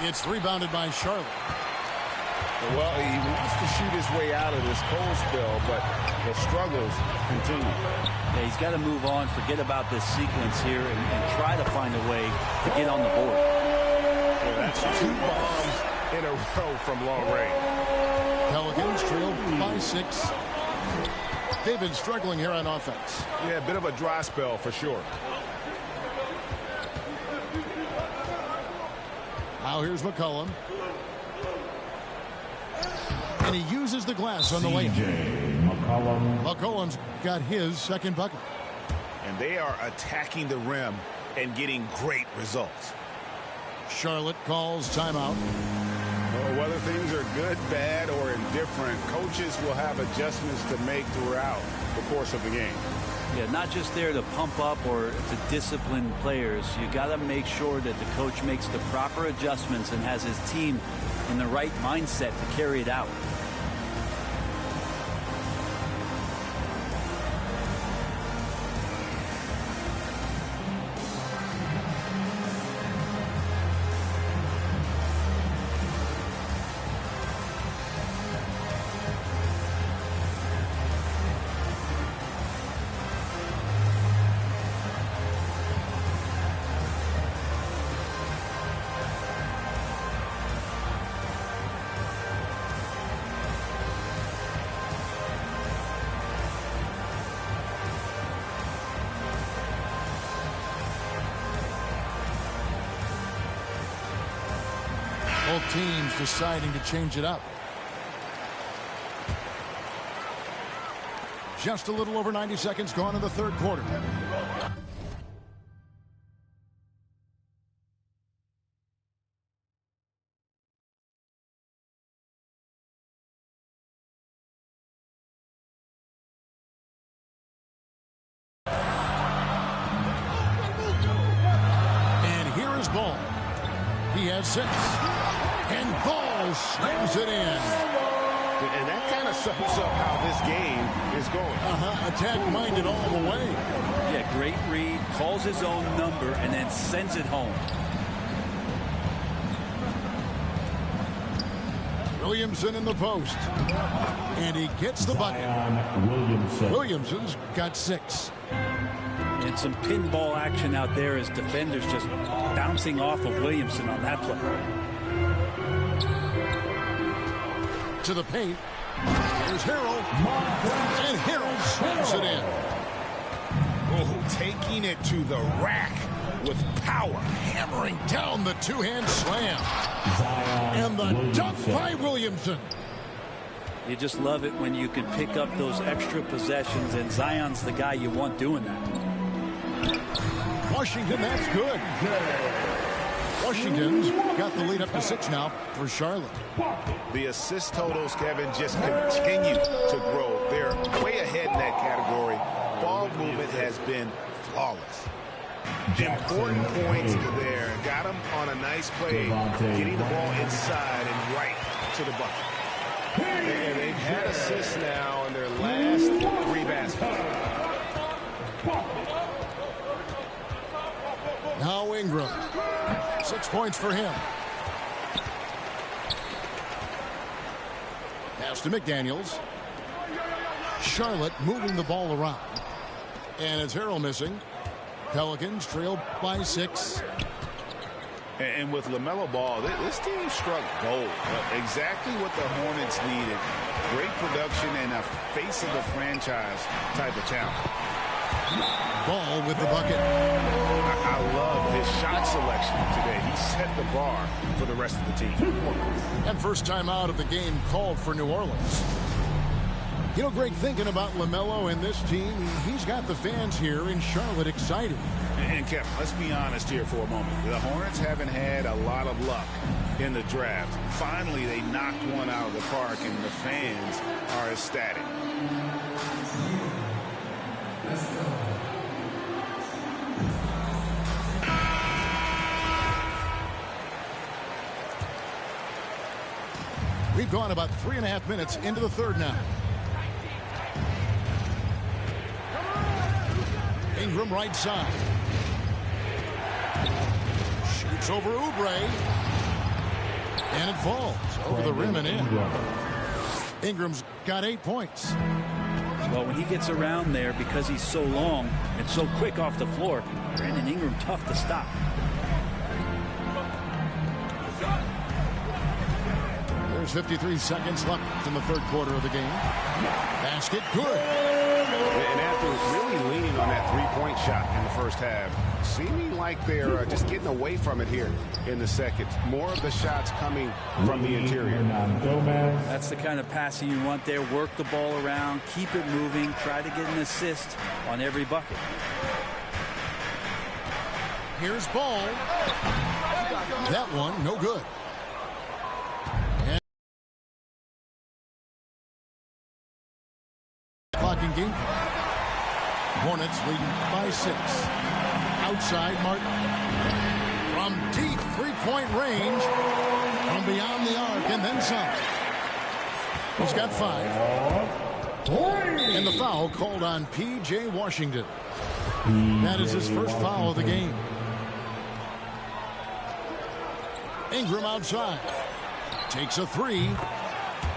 It's rebounded by Charlotte. Well, he wants to shoot his way out of this cold spell, but the struggles continue. Yeah, he's got to move on, forget about this sequence here, and try to find a way to get on the board. Yeah, that's 2 bombs in a row from long range. Pelicans trailed by 6. They've been struggling here on offense. Yeah, a bit of a dry spell for sure. Now here's McCollum. And he uses the glass on the layup. McCollum's got his second bucket. And they are attacking the rim and getting great results. Charlotte calls timeout. Well, whether things are good, bad, or indifferent, coaches will have adjustments to make throughout the course of the game. Yeah, not just there to pump up or to discipline players. You got to make sure that the coach makes the proper adjustments and has his team in the right mindset to carry it out. Both teams deciding to change it up. Just a little over 90 seconds gone in the third quarter. And here is Ball. He has 6. And Ball slams it in. And that kind of sums up how this game is going. Attack-minded all the way. Yeah, great read. Calls his own number and then sends it home. Williamson in the post. And he gets the bucket. Williamson's got 6. And some pinball action out there as defenders just bouncing off of Williamson on that play. To the paint. Here's Harrell. And Harrell slams it in. Oh, taking it to the rack with power. Hammering down the two-hand slam. And the dunk by Williamson. You just love it when you can pick up those extra possessions, and Zion's the guy you want doing that. Washington, that's good. Washington's got the lead up to 6 now for Charlotte. The assist totals, Kevin, just continue to grow. They're way ahead in that category. Ball movement has been flawless. Important points there. Got him on a nice play, getting the ball inside and right to the bucket. And they've had assists now in their last 3 baskets. Now Ingram. 6 points for him. Pass to McDaniels. Charlotte moving the ball around. And it's Harrell missing. Pelicans trail by 6. And with LaMelo Ball, this team struck gold. Exactly what the Hornets needed. Great production and a face of the franchise type of talent. Ball with the bucket. I love his shot selection today. He set the bar for the rest of the team. And first time out of the game called for New Orleans. You know, Greg, thinking about LaMelo and this team, he's got the fans here in Charlotte excited. And Kevin, let's be honest here for a moment. The Hornets haven't had a lot of luck in the draft. Finally, they knocked one out of the park, and the fans are ecstatic. We've gone about 3.5 minutes into the third now. Ingram right side. Shoots over Oubre. And it falls over the rim and in. Ingram's got 8 points. Well, when he gets around there, because he's so long and so quick off the floor, Brandon Ingram tough to stop. There's 53 seconds left in the third quarter of the game. Basket good. And after really leaning on that three-point shot in the first half, seeming like they're just getting away from it here in the second. More of the shots coming from the interior. That's the kind of passing you want there. Work the ball around, keep it moving, try to get an assist on every bucket. Here's Ball. That one, no good. Clock in game. Hornets leading by 6. Outside Martin. From deep three-point range. From beyond the arc and then some. He's got 5. And the foul called on P.J. Washington. That is his first foul of the game. Ingram outside. Takes a 3.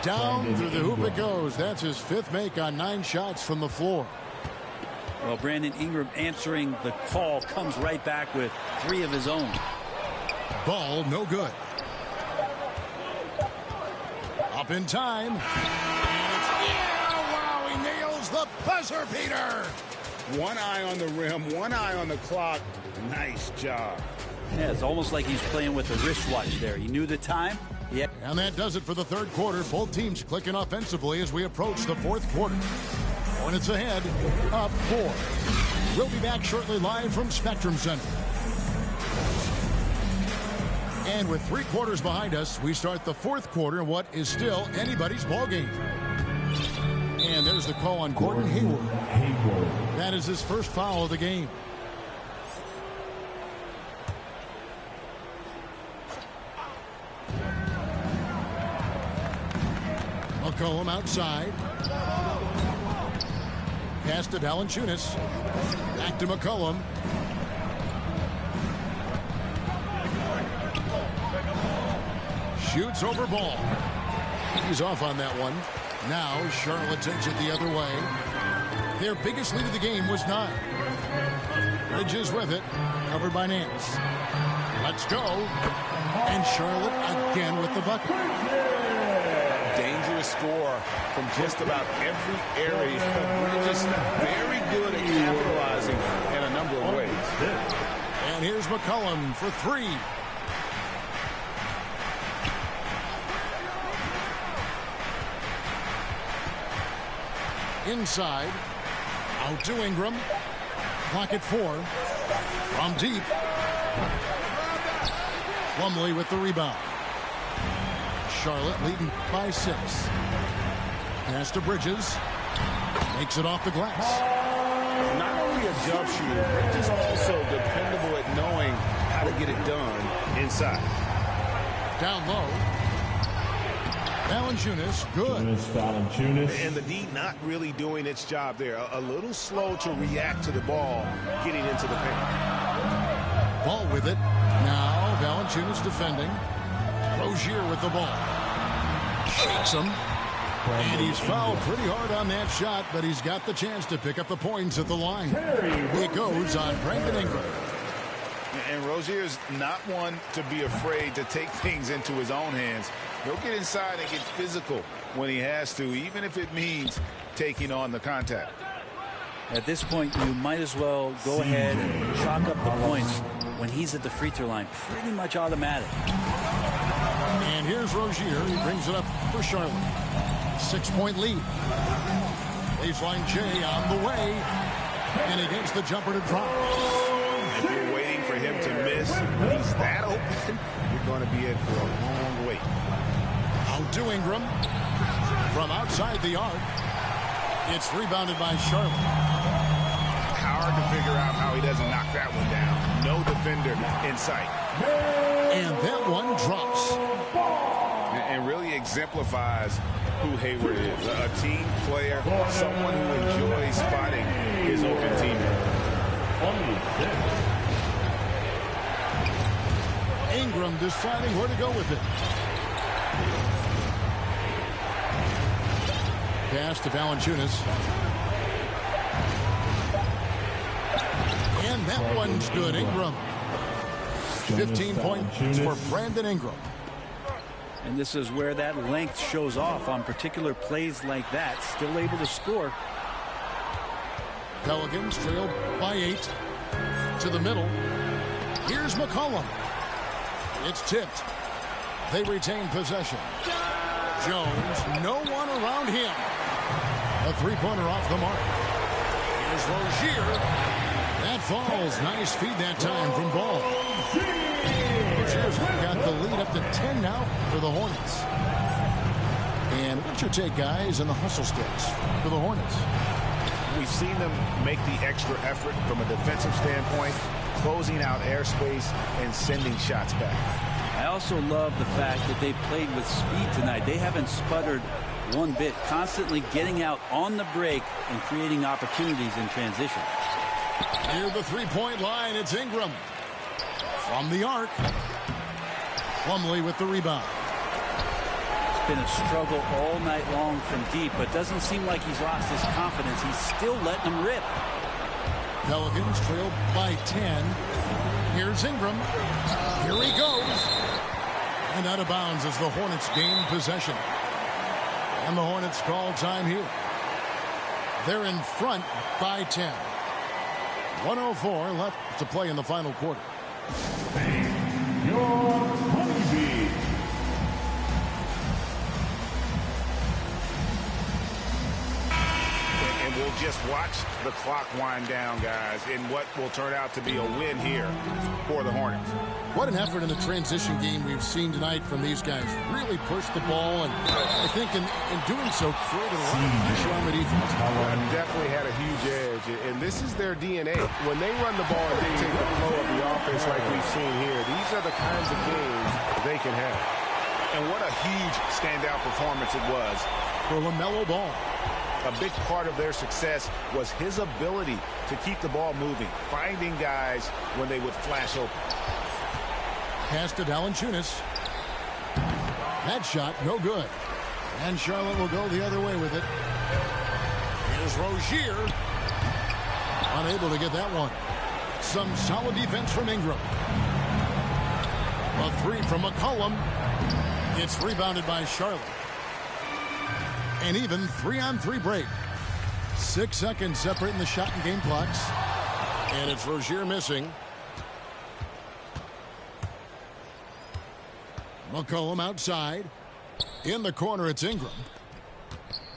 Down through the hoop it goes. That's his 5th make on 9 shots from the floor. Well, Brandon Ingram answering the call comes right back with 3 of his own. Ball no good. Up in time. Wow, he nails the buzzer beater. One eye on the rim, one eye on the clock. Nice job. Yeah, it's almost like he's playing with a wristwatch there. He knew the time. Yep. And that does it for the third quarter. Both teams clicking offensively as we approach the fourth quarter. Hornets ahead, up 4. We'll be back shortly live from Spectrum Center. And with 3 quarters behind us, we start the fourth quarter in what is still anybody's ballgame. And there's the call on Gordon Hayward. That is his first foul of the game. McCollum outside. Pass to Valanciunas. Back to McCollum. Shoots over ball. He's off on that one. Now Charlotte takes it the other way. Their biggest lead of the game was 9. Bridges with it. Covered by Nance. Let's go. And Charlotte again with the bucket. Dangerous score from just about every area. Bridges very good at capitalizing in a number of ways. And here's McCollum for 3. Inside. Out to Ingram. Clock at 4. From deep. Plumlee with the rebound. Charlotte leading by 6. Pass to Bridges. Makes it off the glass. Not only a jump shooter, Bridges also dependable at knowing how to get it done inside. Down low. Valanciunas, good. And the D not really doing its job there. A little slow to react to the ball getting into the paint. Ball with it. Now Valanciunas defending. Rozier with the ball. Shakes him. And he's fouled pretty hard on that shot, but he's got the chance to pick up the points at the line. It goes on Brandon Ingram. And Rozier's not one to be afraid to take things into his own hands. He'll get inside and get physical when he has to, even if it means taking on the contact. At this point, you might as well go ahead and chalk up the points when he's at the free throw line. Pretty much automatic. And here's Rozier. He brings it up for Charlotte. 6-point lead. Baseline J on the way. And he gets the jumper to drop. If you're waiting for him to miss, he's that open, you're going to be in for a long wait. Out to Ingram. From outside the arc. It's rebounded by Charlotte. Hard to figure out how he doesn't knock that one down. No defender in sight. And that one drops. And really exemplifies who Hayward is. A team player, someone who enjoys spotting his open teammate. Ingram deciding where to go with it. Pass to Valanciunas. And that one's good. Ingram. 15 points for Brandon Ingram. And this is where that length shows off on particular plays like that. Still able to score. Pelicans trail by 8. To the middle. Here's McCollum. It's tipped. They retain possession. Jones, no one around him. A three-pointer off the mark. Here's Rozier. That falls. Nice feed that time from Ball. Rozier's got the lead up to 10 now for the Hornets. And what's your take, guys, in the hustle sticks for the Hornets? We've seen them make the extra effort from a defensive standpoint, closing out airspace and sending shots back. I also love the fact that they played with speed tonight. They haven't sputtered one bit, constantly getting out on the break and creating opportunities in transition. Near the three-point line, it's Ingram. From the arc. Plumlee with the rebound. It's been a struggle all night long from deep, but doesn't seem like he's lost his confidence. He's still letting them rip. Pelicans trail by 10. Here's Ingram. Here he goes. And out of bounds as the Hornets gain possession. And the Hornets call time here. They're in front by 10. 1:04 left to play in the final quarter. And we'll just watch the clock wind down, guys, in what will turn out to be a win here for the Hornets. What an effort in the transition game we've seen tonight from these guys. Really pushed the ball, and I think in doing so created a lot of pressure on the defense. Definitely had a huge edge, and this is their DNA. When they run the ball and dictate the flow of the offense like we've seen here, these are the kinds of games they can have. And what a huge standout performance it was for LaMelo Ball. A big part of their success was his ability to keep the ball moving, finding guys when they would flash open. Pass to Valanciunas. That shot, no good. And Charlotte will go the other way with it. Here's Rozier. Unable to get that one. Some solid defense from Ingram. A three from McCollum. It's rebounded by Charlotte. An even 3-on-3 break. 6 seconds separating the shot and game clocks. And it's Rozier missing. McCollum outside. In the corner, it's Ingram.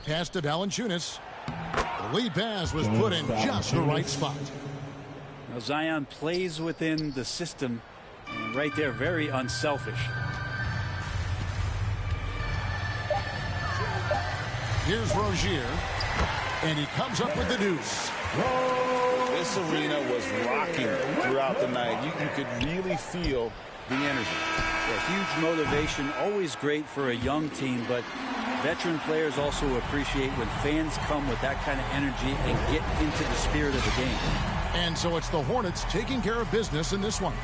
Pass to Valanciunas. The lead pass was put in just the right spot. Now Zion plays within the system. And right there, very unselfish. Here's Rozier. And he comes up with the deuce. This arena was rocking throughout the night. You could really feel the energy. A huge motivation, always great for a young team, but veteran players also appreciate when fans come with that kind of energy and get into the spirit of the game. And so it's the Hornets taking care of business in this one.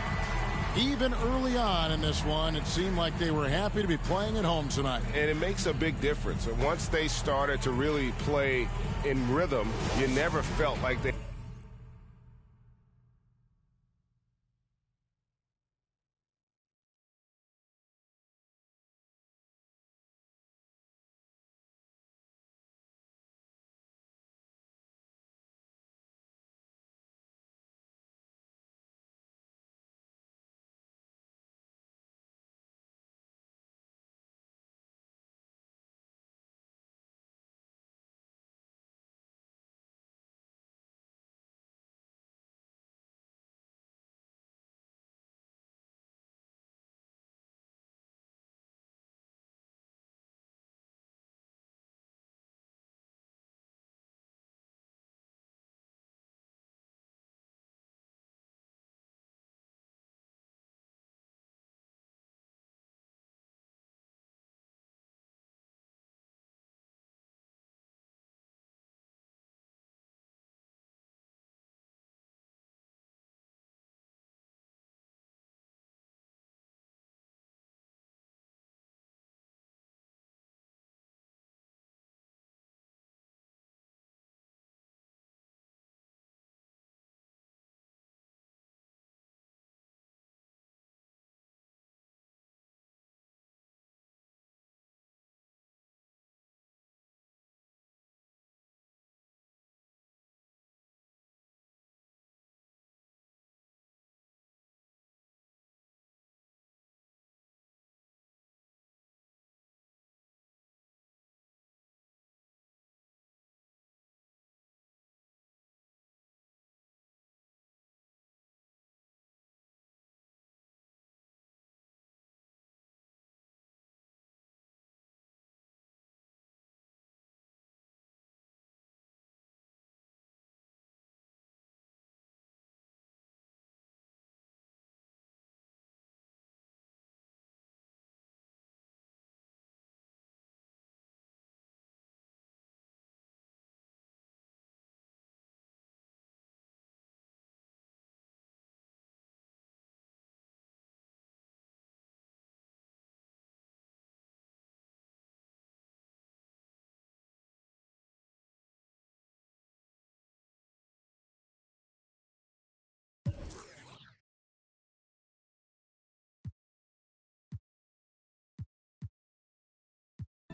Even early on in this one, it seemed like they were happy to be playing at home tonight. And it makes a big difference. And once they started to really play in rhythm, you never felt like they...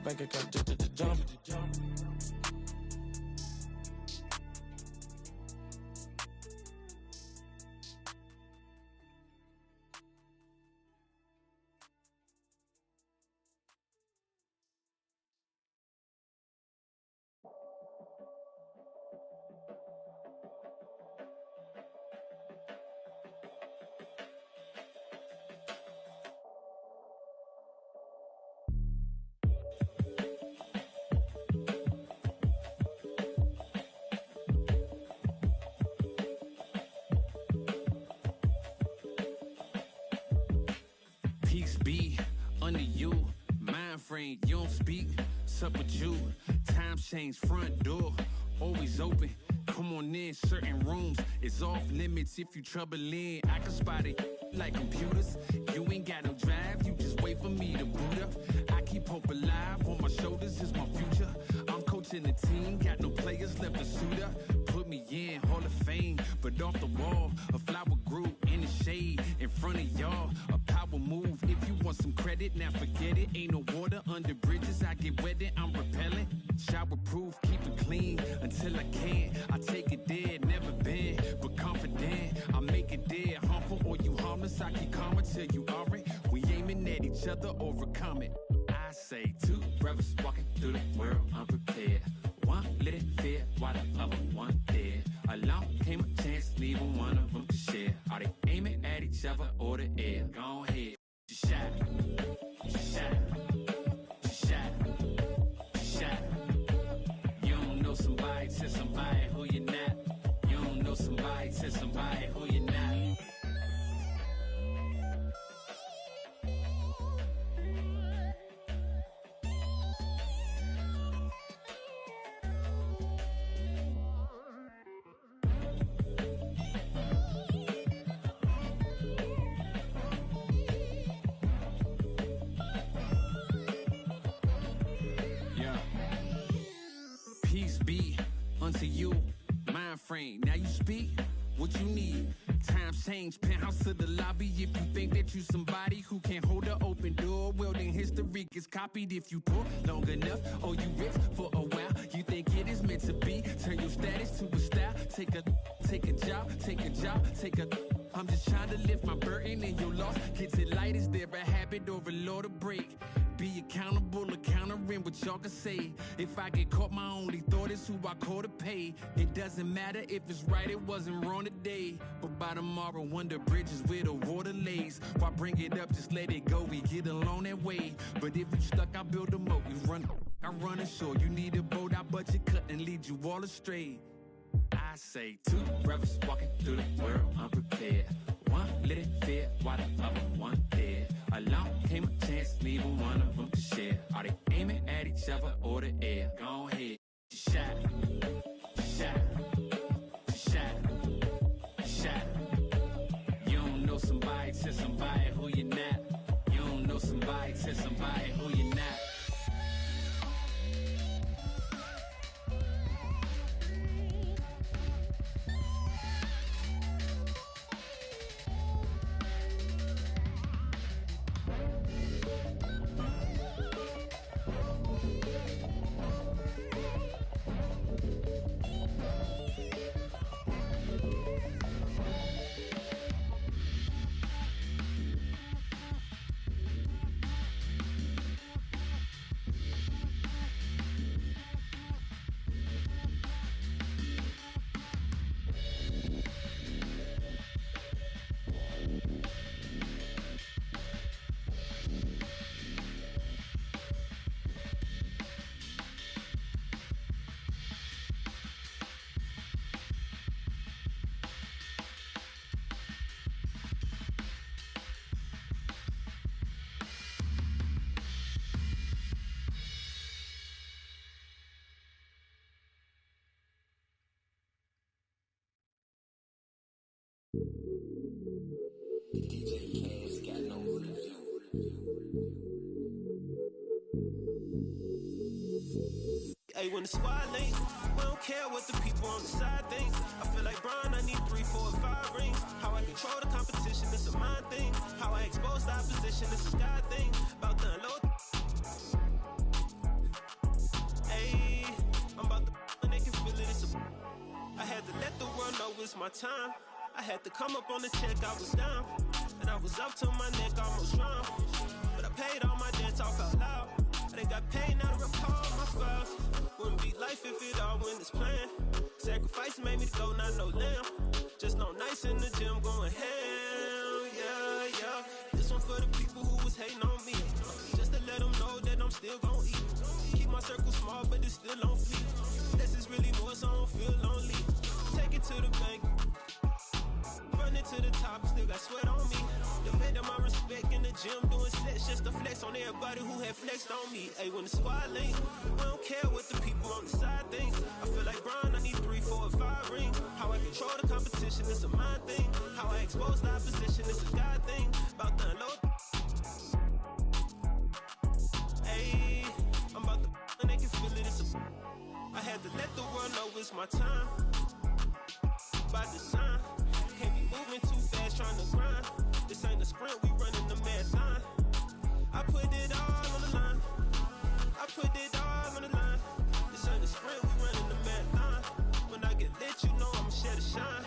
Bank account jump. Peace be unto you. frame, you don't speak. What's up with you? Time change, front door, always open. Come on in, certain rooms is off limits if you troubling. I can spot it like computers. You ain't got no drive, you just wait for me to boot up. I keep hope alive, on my shoulders is my future. I'm coaching the team, got no players left to suit up. Put me in Hall of Fame, but off the wall, a flower grew in the shade in front of y'all. A power move, if you want some credit, now forget it. Ain't no water under bridges, I get wetted, I'm repellent. Shower proof, keep it clean until I can't. I take it dead, never been, but confident. I make it dead, harmful or you harmless. I keep calm until you are it. We aiming at each other, overcome it. I say two brothers walking through the world unprepared. One lit fear while the other one dead. Along came a chance, neither one of them to share. Are they aiming at each other or the air? Go ahead, just shot, just shot, just shot, just shot. You don't know somebody, tell somebody who you're not. You don't know somebody, tell somebody who you're not. Unto you, mind frame. Now you speak what you need. Times change, penthouse to the lobby. If you think that you somebody who can't hold an open door, well then history gets copied. If you pull long enough or you rich for a while, you think it is meant to be. Turn your status to a style. Take a job, take a job, take a. I'm just trying to lift my burden and your loss gets it light. Is there a habit or a law to break? Be accountable, countering what y'all can say. If I get caught, my only thought is who I call to pay. It doesn't matter if it's right, it wasn't wrong today. But by tomorrow, wonder bridges where the water lays. Why bring it up, just let it go, we get along that way. But if you stuck, I build a moat, we run, I run ashore. You need a boat, I budget cut and lead you all astray. I say two brothers walking through the world unprepared. One lit it fear while the other one dead. Along came a chance, neither one of them to share. Are they aiming at each other or the air? Go ahead, shot, shot, shot, shot. You don't know somebody, tell somebody who you're not. You don't know somebody, tell somebody who you're not. Hey, when the squad link, we don't care what the people on the side think. I feel like Brian, I need 3, 4, 5 rings. How I control the competition, it's a mind thing. How I expose the opposition, it's a God thing. About to unload. Hey, I'm about to when they can feel it, it's a. I had to let the world know it's my time. I had to come up on the check, I was down. And I was up to my neck, almost drowned. But I paid all my debts, talk out loud. I done got paid, now to recall my files. Wouldn't be life if it all went as planned. Sacrifice made me to go, not no lamb. Just no nights in the gym going hell, yeah, yeah. This one for the people who was hating on me. Just to let them know that I'm still gon' eat. Keep my circle small, but it's still on fleek. This is really more, so I don't feel lonely. Take it to the bank. Run it to the top, still got sweat on me. The man of my respect in the gym doing sets just to flex flex on everybody who had flexed on me. Hey, when the squad link, we don't care what the people on the side think. I feel like Brian, I need 3, 4, and 5 rings. How I control the competition, it's a mind thing. How I expose the opposition, it's a God thing. About to unload. Hey, I'm about to and they can feel it, I had to let the world know it's my time. By design, can't be moving too fast trying to grind. This ain't a sprint, we running the marathon. I put it all on the line. I put it all on the line. This ain't a sprint, we running the marathon. When I get lit, you know I'ma share the shine.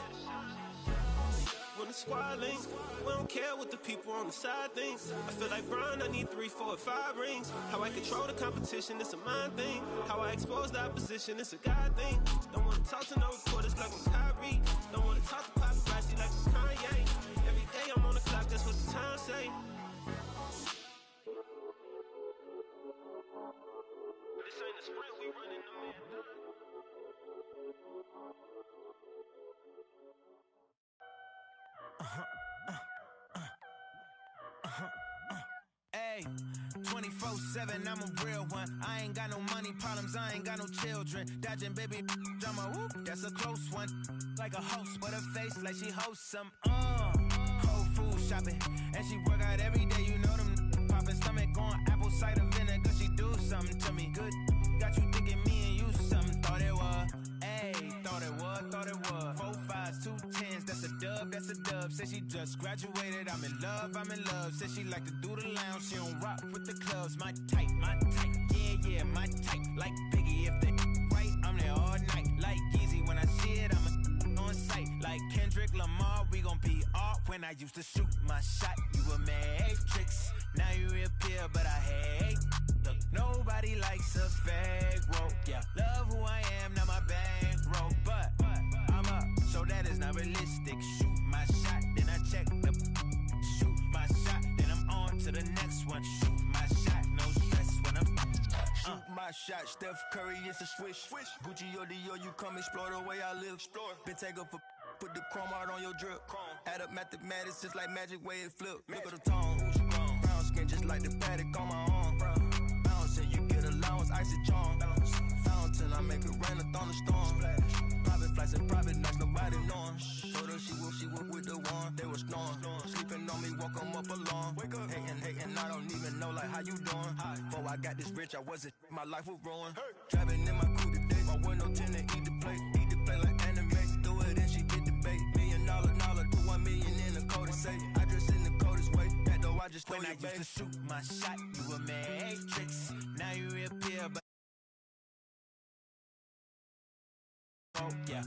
When the squad links, we don't care what the people on the side thinks. I feel like Brian, I need 3, 4, and 5 rings. How I control the competition, it's a mind thing. How I expose the opposition, it's a God thing. Don't wanna talk to no reporters like I'm Kyrie. Don't wanna talk to paparazzi like I'm Kanye. Every day I'm on the clock, that's what the time say. This ain't a sprint, we running the marathon. Hey, 24/7, I'm a real one. I ain't got no money problems, I ain't got no children. Dodging baby drama, whoop, that's a close one. Like a host, but her face like she hosts some. Whole food shopping, and she work out every day. You know them popping stomach on apple cider vinegar. She do something to me good. Got you thinking me and you something. Thought it was. Ayy, thought it was. 4 5s, 2 10s, that's a dub, that's a dub. Said she just graduated, I'm in love. Said she like to do the lounge, she don't rock with the clubs. My type, yeah, my type. Like Biggie, if they right, I'm there all night. Like Yeezy, when I see it, I'm on sight. Like Kendrick Lamar, we gon' be art. When I used to shoot my shot, you were Matrix. Now you reappear, but I hate. Look, nobody likes a fake rope. Yeah, love who I am, not my bankroll. But I'm up, so that is not realistic. Shoot my shot, then I check the. Shoot my shot, then I'm on to the next one. Shoot my shot, no stress when I'm. Shoot my shot, Steph Curry, it's a swish. Gucci or Dior, you come explore the way I live. Been take up for. Put the chrome out on your drip. Add up mathematics just like magic way it flip. Look at the tone. Brown skin just like the paddock on my arm. Bouncing, you get allowance, icy charm. Fountain, I make it rain, a thunderstorm. Private flights and private nights, nobody knowing. Told her she would with the one. They was snoring. Sleeping on me, walk them up along. Hating, I don't even know like how you doing. Before I got this rich, I wasn't. My life was ruined. Driving in my coupe today. My window tinted, eat the plate like anime. Do it and she get the bait. $1 million, put 1 million in the code and say. I dress in the coldest way. That though I just throw when your I used to shoot my shot, you were Matrix. Now you reappear, but. Oh, yeah.